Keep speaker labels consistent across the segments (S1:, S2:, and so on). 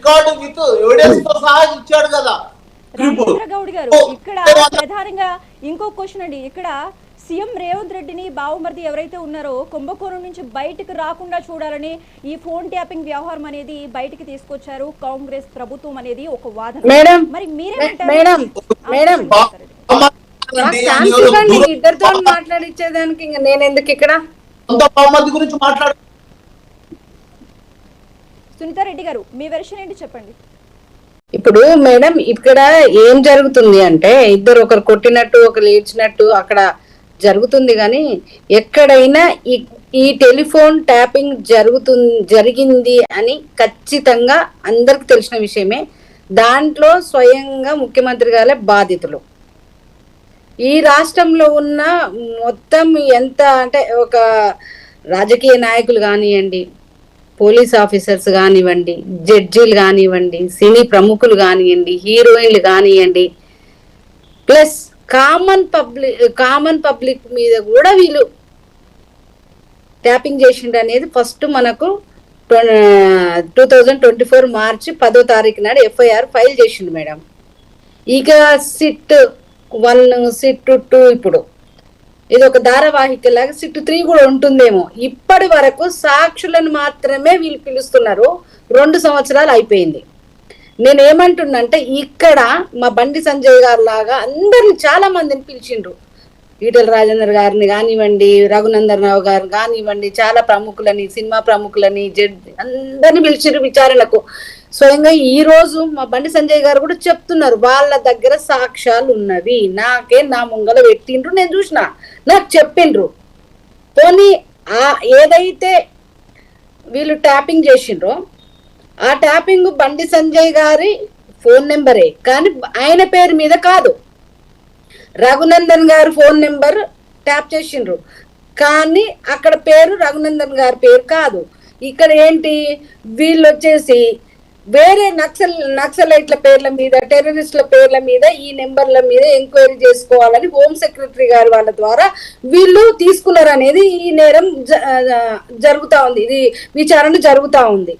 S1: Record with evidence తో సహా ఇచ్చాడు కదా.
S2: రామచంద్ర గౌడ్ గారు, ఇక్కడ ప్రధానంగా ఇంకో క్వశ్చన్ అండి. ఇక్కడ సీఎం రేవంత్ రెడ్డిని బావమరిది ఎవరైతే ఉన్నారో కుంభకోణం నుంచి బయటకు రాకుండా చూడాలని ఈ ఫోన్ ట్యాపింగ్ వ్యవహారం అనేది బయటికి తీసుకొచ్చారు కాంగ్రెస్ ప్రభుత్వం అనేది ఒక వాదన. మరి
S3: ఇద్దరితో మాట్లాడిచ్చేదానికి నేను ఎందుకు ఇక్కడ
S1: గురించి మాట్లాడు.
S2: సునీతా రెడ్డి గారు, మీ వెర్షన్ ఏంటి చెప్పండి.
S3: ఇప్పుడు మేడం ఇక్కడ ఏం జరుగుతుంది అంటే ఇద్దరు ఒకరు కొట్టినట్టు ఒకరు ఏడ్చినట్టు అక్కడ జరుగుతుంది, కానీ ఎక్కడైనా ఈ టెలిఫోన్ ట్యాపింగ్ జరిగింది అని ఖచ్చితంగా అందరికి తెలిసిన విషయమే. దాంట్లో స్వయంగా ముఖ్యమంత్రి గారే బాధితులు. ఈ రాష్ట్రంలో ఉన్న మొత్తం ఎంత అంటే ఒక రాజకీయ నాయకులు కానివ్వండి, పోలీస్ ఆఫీసర్స్ కానివ్వండి, జడ్జీలు కానివ్వండి, సినీ ప్రముఖులు కానివ్వండి, హీరోయిన్లు కానివ్వండి, ప్లస్ కామన్ పబ్లిక్ మీద కూడా వీళ్ళు ట్యాపింగ్ చేసిండు అనేది ఫస్ట్ మనకు 2024 మార్చి 10వ తారీఖు నాడు ఎఫ్ఐఆర్ ఫైల్ చేసిండు మేడం. ఇక సిట్ 1 సిట్ 2 ఇప్పుడు ఇది ఒక ధారావాహిక లాగా సిట్ 3 కూడా ఉంటుందేమో. ఇప్పటి వరకు సాక్షులను మాత్రమే వీళ్ళు పిలుస్తున్నారు. 2 సంవత్సరాలు అయిపోయింది. నేనేమంటున్నంటే ఇక్కడ మా బండి సంజయ్ గారు లాగా అందరిని చాలా మందిని పిలిచిండ్రు. ఈటెల రాజేందర్ గారిని కానివ్వండి, రఘునందన్ రావు గారు కానివ్వండి, చాలా ప్రముఖులని, సినిమా ప్రముఖులని, జడ్జి అందరిని పిలిచిండ్రు విచారణకు. స్వయంగా ఈ రోజు మా బండి సంజయ్ గారు కూడా చెప్తున్నారు వాళ్ళ దగ్గర సాక్ష్యాలు ఉన్నవి, నాకే నా ముంగల పెట్టిండ్రు, నేను చూసిన, నాకు చెప్పిండ్రు. పోనీ ఏదైతే వీళ్ళు ట్యాపింగ్ చేసిండ్రో ఆ ట్యాపింగ్ బండి సంజయ్ గారి ఫోన్ నెంబరే, కానీ ఆయన పేరు మీద కాదు. రఘునందన్ గారు ఫోన్ నెంబర్ ట్యాప్ చేసిండ్రు, కానీ అక్కడ పేరు రఘునందన్ గారి పేరు కాదు. ఇక్కడ ఏంటి, వీళ్ళు వచ్చేసి వేరే నక్సలైట్ల పేర్ల మీద, టెర్రరిస్టుల పేర్ల మీద, ఈ నెంబర్ల మీద ఎంక్వైరీ చేసుకోవాలని హోమ్ సెక్రటరీ గారు వాళ్ళ ద్వారా వీళ్ళు తీసుకున్నారు అనేది ఈ నేరం జరుగుతా ఉంది, ఇది విచారణ జరుగుతా ఉంది.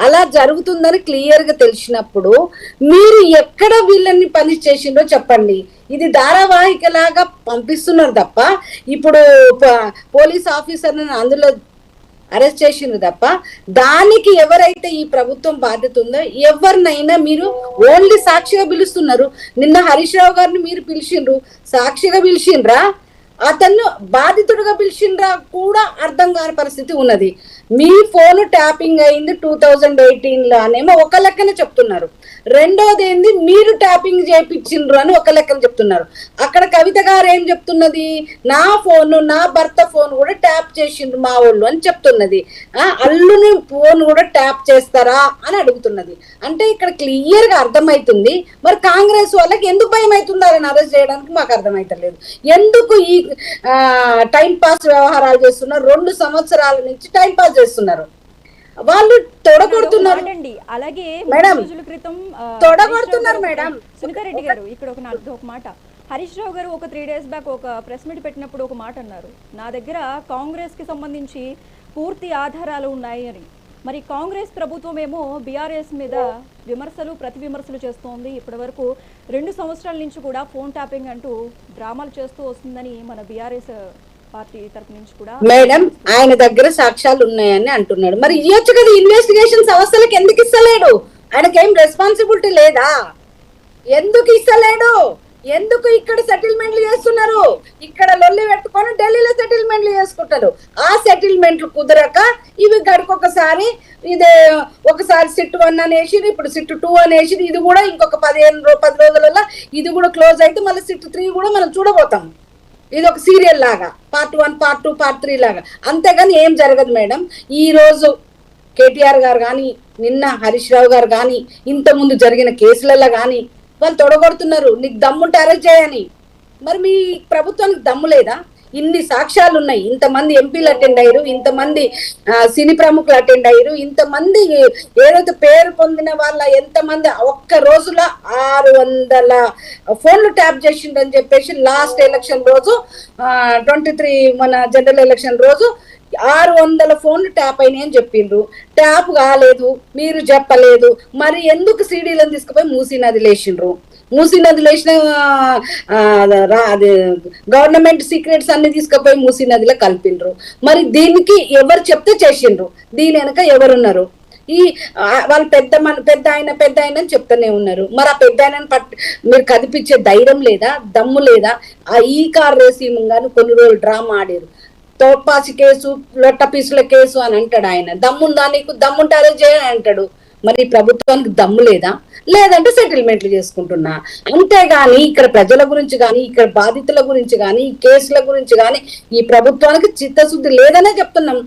S3: అలా జరుగుతుందని క్లియర్ గా తెలిసినప్పుడు మీరు ఎక్కడ వీళ్ళని పనిష్ చేసిండో చెప్పండి. ఇది ధారావాహిక లాగా పంపిస్తున్నారు తప్ప ఇప్పుడు పోలీస్ ఆఫీసర్ని అందులో అరెస్ట్ చేసిండ్రు తప్ప దానికి ఎవరైతే ఈ ప్రభుత్వం బాధ్యత ఉందో ఎవరినైనా మీరు ఓన్లీ సాక్షిగా పిలుస్తున్నారు. నిన్న హరీష్ రావు గారిని మీరు పిలిచిండ్రు, సాక్షిగా పిలిచిండ్రా, అతను బాధితుడుగా పిలిచిండ్రా కూడా అర్థం కాని పరిస్థితి ఉన్నది. మీ ఫోన్ ట్యాపింగ్ అయింది 2018లోనేమో ఒక లెక్కన చెప్తున్నారు. రెండోది ఏంది, మీరు ట్యాపింగ్ చేయించిండ్రు అని ఒక లెక్కన చెప్తున్నారు. అక్కడ కవిత గారు ఏం చెప్తున్నది, నా ఫోన్, నా భర్త ఫోన్ కూడా ట్యాప్ చేసిండ్రు మా వాళ్ళు అని చెప్తున్నది. అల్లుని ఫోన్ కూడా ట్యాప్ చేస్తారా అని అడుగుతున్నది. అంటే ఇక్కడ క్లియర్ గా అర్థమవుతుంది. మరి కాంగ్రెస్ వాళ్ళకి ఎందుకు భయం అవుతుంది ఆయన అరెస్ట్ చేయడానికి మాకు అర్థమైతలేదు. ఎందుకు ఈ టైం పాస్ వ్యవహారాలు చేస్తున్నారు? 2 సంవత్సరాల నుంచి టైం పాస్ చేస్తున్నారు. వాళ్ళు తొడగొడుతున్నారు.
S2: అలాగే
S3: మేడం
S2: క్రితం
S3: తొడగొడుతున్నారు మేడం.
S2: సునీతా రెడ్డి గారు, ఇక్కడ ఒక మాట, హరీష్ రావు గారు ఒక 3 days బ్యాక్ ఒక ప్రెస్ మీట్ పెట్టినప్పుడు ఒక మాట అన్నారు, నా దగ్గర కాంగ్రెస్ కి సంబంధించి పూర్తి ఆధారాలు ఉన్నాయి అని. మరి కాంగ్రెస్ ప్రభుత్వం ఏమో బీఆర్ఎస్ మీద ప్రతి విమర్శలు చేస్తోంది. ఇప్పటి వరకు 2 సంవత్సరాల నుంచి కూడా ఫోన్ ట్యాపింగ్ అంటూ డ్రామాలు చేస్తూ వస్తుందని మన బీఆర్ఎస్ పార్టీ తరపు నుంచి కూడా.
S3: మేడం ఆయన దగ్గర సాక్ష్యాలు ఉన్నాయని అంటున్నాడు, మరి ఇవ్వచ్చు కదా. ఇన్వెస్టిగేషన్ సంస్థలకు ఎందుకు ఇస్తలేడు? ఆయనకేం రెస్పాన్సిబిలిటీ లేదా? ఎందుకు ఇస్తలేడు? ఎందుకు ఇక్కడ సెటిల్మెంట్లు చేస్తున్నారు? ఇక్కడ లొల్లి పెట్టుకొని ఢిల్లీలో సెటిల్మెంట్లు చేసుకుంటారు. ఆ సెటిల్మెంట్లు కుదరక ఇవి గడికొకసారి ఇదే ఒకసారి సిట్ 1 అనేసి, ఇప్పుడు సిట్ 2 అనేసి, ఇది కూడా ఇంకొక 10 రోజులలో ఇది కూడా క్లోజ్ అయితే మళ్ళీ సిట్ 3 కూడా మనం చూడబోతాం. ఇది ఒక సీరియల్ లాగా, పార్ట్ 1, పార్ట్ 2, పార్ట్ 3 లాగా. అంతేగాని ఏం జరగదు మేడం. ఈ రోజు కేటీఆర్ గారు కానీ, నిన్న హరీష్ రావు గారు కానీ, ఇంత ముందు జరిగిన కేసులలో కానీ వాళ్ళు తొడగొడుతున్నారు. నీకు దమ్ముంటే అరెస్ట్ చేయని. మరి మీ ప్రభుత్వానికి దమ్ము లేదా? ఇన్ని సాక్ష్యాలు ఉన్నాయి, ఇంతమంది ఎంపీలు అటెండ్ అయ్యారు, ఇంతమంది సినీ ప్రముఖులు అటెండ్ అయ్యారు, ఇంతమంది ఏదైతే పేరు పొందిన వాళ్ళ ఎంతమంది ఒక్క రోజులో 600 ఫోన్లు ట్యాప్ చేసిండని చెప్పేసి లాస్ట్ ఎలక్షన్ రోజు 23 మన జనరల్ ఎలక్షన్ రోజు 600 ఫోన్లు ట్యాప్ అయినాయి అని చెప్పిండ్రు. ట్యాప్ కాలేదు, మీరు చెప్పలేదు, మరి ఎందుకు సీడీలను తీసుకుపోయి మూసీ నదిలో వేసిండ్రు? మూసీ నదిలో వేసిన గవర్నమెంట్ సీక్రెట్స్ అన్ని తీసుకుపోయి మూసీ నదిలో కలిపిండ్రు. మరి దీనికి ఎవరు చెప్తే చేసిండ్రు? దీని వెనక ఎవరున్నారు? వాళ్ళు పెద్ద ఆయన అని చెప్తూనే ఉన్నారు. మరి ఆ పెద్ద ఆయనను మీరు కదిపించే ధైర్యం లేదా, దమ్ము లేదా? ఆ ఈ కార్ రేసింగ్ కొన్ని రోజులు డ్రామా ఆడారు. తోపాసి కేసు, లొట్ట పీసుల కేసు అని అంటాడు ఆయన. దమ్ముందా నీకు? దమ్ముంటే అదే చేయని అంటాడు. మరి ప్రభుత్వానికి దమ్ము లేదా? లేదంటే సెటిల్మెంట్లు చేసుకుంటున్నా. అంతేగాని ఇక్కడ ప్రజల గురించి కానీ, ఇక్కడ బాధితుల గురించి కానీ, ఈ కేసుల గురించి కానీ ఈ ప్రభుత్వానికి చిత్తశుద్ధి లేదనే చెప్తున్నాం.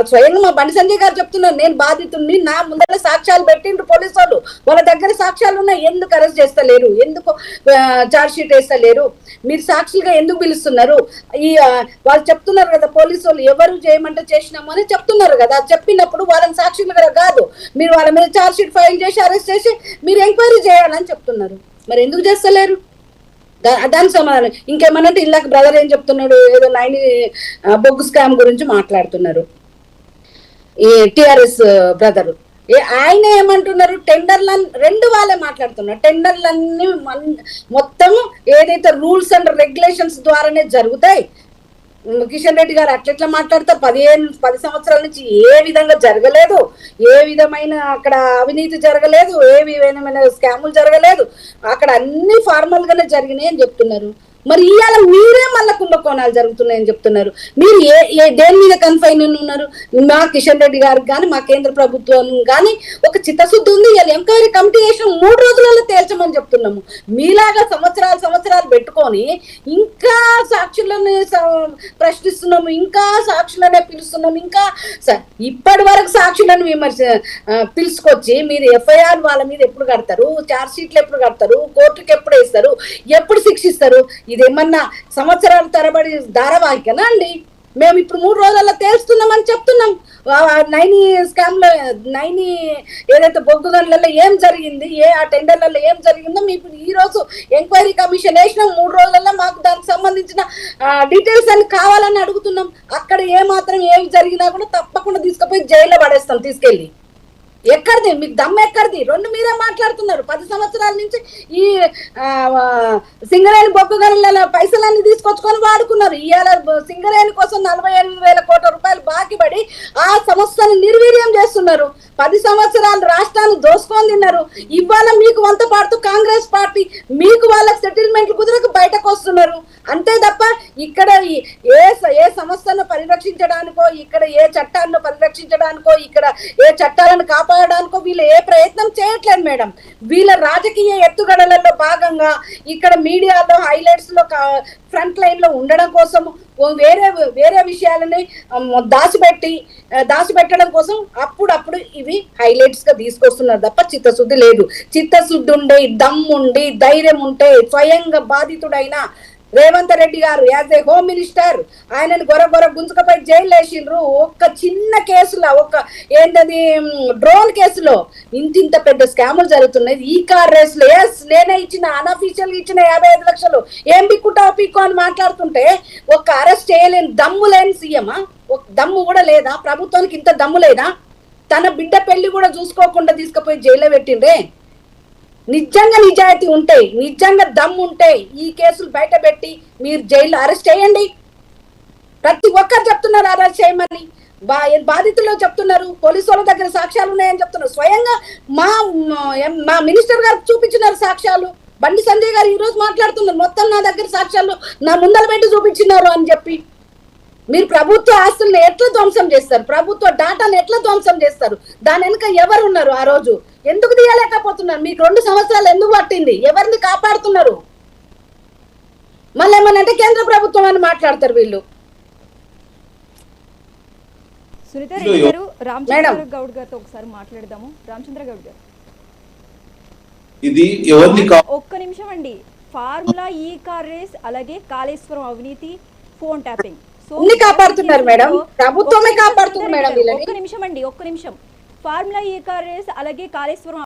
S3: స్వయంగా మా బండి సంజయ్ గారు చెప్తున్నారు, నేను బాధితుడిని, నా ముందర సాక్ష్యాలు పెట్టిండ్రు పోలీసు వాళ్ళు, వాళ్ళ దగ్గర సాక్ష్యాలు ఉన్నాయి, ఎందుకు అరెస్ట్ చేస్తలేరు? ఎందుకు చార్జ్ షీట్ వేస్తలేరు? మీరు సాక్షులుగా ఎందుకు పిలుస్తున్నారు? వాళ్ళు చెప్తున్నారు కదా, పోలీసు వాళ్ళు ఎవరు చేయమంటే చేసినాము అని చెప్తున్నారు కదా. చెప్పినప్పుడు వాళ్ళని సాక్షులుగా కాదు, మీరు వాళ్ళ మీద చార్జ్ షీట్ ఫైల్ చేసి అరెస్ట్ చేసి మీరు ఎంక్వైరీ చేయాలని చెప్తున్నారు. మరి ఎందుకు చేస్తలేరు? దాని సమాధానం ఇంకేమనంటే, ఇలాగ బ్రదర్ ఏం చెప్తున్నాడు, ఏదో 9 బొగ్గు స్కామ్ గురించి మాట్లాడుతున్నారు ఈ టిఆర్ఎస్ బ్రదర్. ఆయన ఏమంటున్నారు, టెండర్లను 2 వాళ్ళే మాట్లాడుతున్నారు. టెండర్లన్నీ మొత్తం ఏదైతే రూల్స్ అండ్ రెగ్యులేషన్స్ ద్వారానే జరుగుతాయి. కిషన్ రెడ్డి గారు అట్లెట్లా మాట్లాడితే 10 సంవత్సరాల నుంచి ఏ విధంగా జరగలేదు, ఏ విధమైన అక్కడ అవినీతి జరగలేదు, ఏ విధమైన స్కాములు జరగలేదు, అక్కడ అన్ని ఫార్మల్ గానే జరిగినాయి అని చెప్తున్నారు. మరి ఇవాళ మీరే మళ్ళా కుంభకోణాలు జరుగుతున్నాయని చెప్తున్నారు. మీరు దేని మీద కన్ఫైన్ ఉన్నారు? మా కిషన్ రెడ్డి గారికి కానీ, మా కేంద్ర ప్రభుత్వం కానీ ఒక చిత్తశుద్ధి ఉంది. ఇవాళ ఎంక్వైరీ కమిటీ చేసిన 3 రోజులలో తేల్చమని చెప్తున్నాము. మీలాగా సంవత్సరాలు పెట్టుకొని ఇంకా సాక్షులను ప్రశ్నిస్తున్నాము, ఇంకా సాక్షులనే పిలుస్తున్నాము. ఇంకా ఇప్పటి వరకు సాక్షులను పిలుచుకొచ్చి మీరు ఎఫ్ఐఆర్ వాళ్ళ మీద ఎప్పుడు కడతారు? చార్జ్ షీట్లు ఎప్పుడు కడతారు? కోర్టుకి ఎప్పుడు వేస్తారు? ఎప్పుడు శిక్షిస్తారు? ఇదేమన్నా సంవత్సరాల తరబడి ధారావాహికనా అండి? మేము ఇప్పుడు 3 రోజుల్లో తేల్స్తున్నామని చెప్తున్నాం. 9 స్కామ్ లో 9 ఏదైతే బొగ్గు గనులలో ఏం జరిగింది, ఆ టెండర్లలో ఏం జరిగిందో మీకు ఈ రోజు ఎంక్వైరీ కమిషన్ వేసినాం. 3 రోజుల్లో మాకు దానికి సంబంధించిన డీటెయిల్స్ అన్ని కావాలని అడుగుతున్నాం. అక్కడ ఏమాత్రం ఏమి జరిగినా కూడా తప్పకుండా తీసుకుపోయి జైల్లో పడేస్తాం తీసుకెళ్ళి. ఎక్కడిది మీకు దమ్ము? ఎక్కడిది? 2 మీరే మాట్లాడుతున్నారు. 10 సంవత్సరాల నుంచి ఈ సింగరేణి బొగ్గు గనుల పైసలన్నీ తీసుకొచ్చుకొని వాడుకున్నారు. ఇవాళ సింగరేణి కోసం 48,000 కోట్ల రూపాయలు బాకీ పడి ఆ సంస్థను నిర్వీర్యం చేస్తున్నారు. 10 సంవత్సరాలు రాష్ట్రాన్ని దోసుకొని తిన్నారు. ఇవాళ మీకు వంత పాడుతూ కాంగ్రెస్ పార్టీ మీకు వాళ్ళకి సెటిల్మెంట్లు కుదరక బయటకు వస్తున్నారు. అంతే తప్ప ఇక్కడ ఏ సంస్థను పరిరక్షించడానికో, ఇక్కడ ఏ చట్టాలను పరిరక్షించడానికో, ఇక్కడ ఏ చట్టాలను కాపాడడానికో వీళ్ళు ఏ ప్రయత్నం చేయట్లేదు మేడం. వీళ్ళ రాజకీయ ఎత్తుగడలలో భాగంగా ఇక్కడ మీడియాలో హైలైట్స్ లో ఫ్రంట్ లైన్ లో ఉండడం కోసం వేరే విషయాలని దాచిపెట్టడం కోసం అప్పుడప్పుడు ఇవి హైలైట్స్ గా తీసుకొస్తున్నారు తప్ప చిత్తశుద్ధి లేదు. చిత్తశుద్ధి ఉండే, దమ్ముండి, ధైర్యం ఉంటే స్వయంగా బాధితుడైన రేవంత్ రెడ్డి గారు యాజ్ ఏ హోమ్ మినిస్టర్ ఆయనను గొర గుంజుకపోయి జైలు వేసిండ్రు. ఒక్క చిన్న కేసులో, ఏంటది డ్రోన్ కేసులో ఇంత పెద్ద స్కాములు జరుగుతున్నాయి. ఈ కార్ రేస్ లో నేనే ఇచ్చిన, అన్అఫీషియల్ ఇచ్చిన 55 లక్షలు ఏం పిక్కు అని మాట్లాడుతుంటే ఒక్క అరెస్ట్ చేయలేని దమ్ము లేని సీఎమా? ఒక దమ్ము కూడా లేదా ప్రభుత్వానికి? ఇంత దమ్ము లేదా? తన బిడ్డ పెళ్లి కూడా చూసుకోకుండా తీసుకుపోయి జైల్లో పెట్టిండ్రే. నిజంగా నిజాయితీ ఉంటే, నిజంగా దమ్ము ఉంటే ఈ కేసులు బయట పెట్టి మీరు జైల్లో అరెస్ట్ చేయండి. ప్రతి ఒక్కరు చెప్తున్నారు అరెస్ట్ చేయమని. బాధితులు చెప్తున్నారు, పోలీసు వాళ్ళ దగ్గర సాక్ష్యాలు ఉన్నాయని చెప్తున్నారు. స్వయంగా మా మినిస్టర్ గారు చూపించినారు సాక్ష్యాలు. బండి సంజయ్ గారు ఈ రోజు మాట్లాడుతున్నారు, మొత్తం నా దగ్గర సాక్ష్యాలు నా ముందర పెట్టి చూపించినారు అని చెప్పి. మీరు ప్రభుత్వ ఆస్తులను ఎట్లా ధ్వంసం చేస్తారు? ప్రభుత్వ డాటాను ఎట్లా ధ్వంసం చేస్తారు? దాని వెనుక ఎవరు ఉన్నారు? ఆ రోజు ఎందుకు తీయలేకపోతున్నారు? మీకు 2 సంవత్సరాలు ఎందుకు పట్టింది? ఎవరిని కాపాడుతున్నారు? మళ్ళీ ఏమనంటే కేంద్ర ప్రభుత్వం అని మాట్లాడతారు వీళ్ళు.
S2: సునీత రెడ్డి గారు, రామచంద్ర గౌడ్ గారితో ఒకసారి మాట్లాడదాము. రామచంద్ర గౌడ్ గారు,
S1: ఇది ఎవరిని
S2: ఒక్క నిమిషం అండి. ఫార్ములా ఈ కార్ రేస్, అలాగే కాళేశ్వరం అవినీతి, ఫోన్ ట్యాపింగ్
S3: కాపాడుతున్నారు మేడం, ప్రభుత్వమే కాపాడుతుంది మేడం.
S2: ఒక్క నిమిషం అండి, ఒక్క నిమిషం. ఫార్ములా ఈ కార్ రేస్, అలాగే కాళేశ్వరం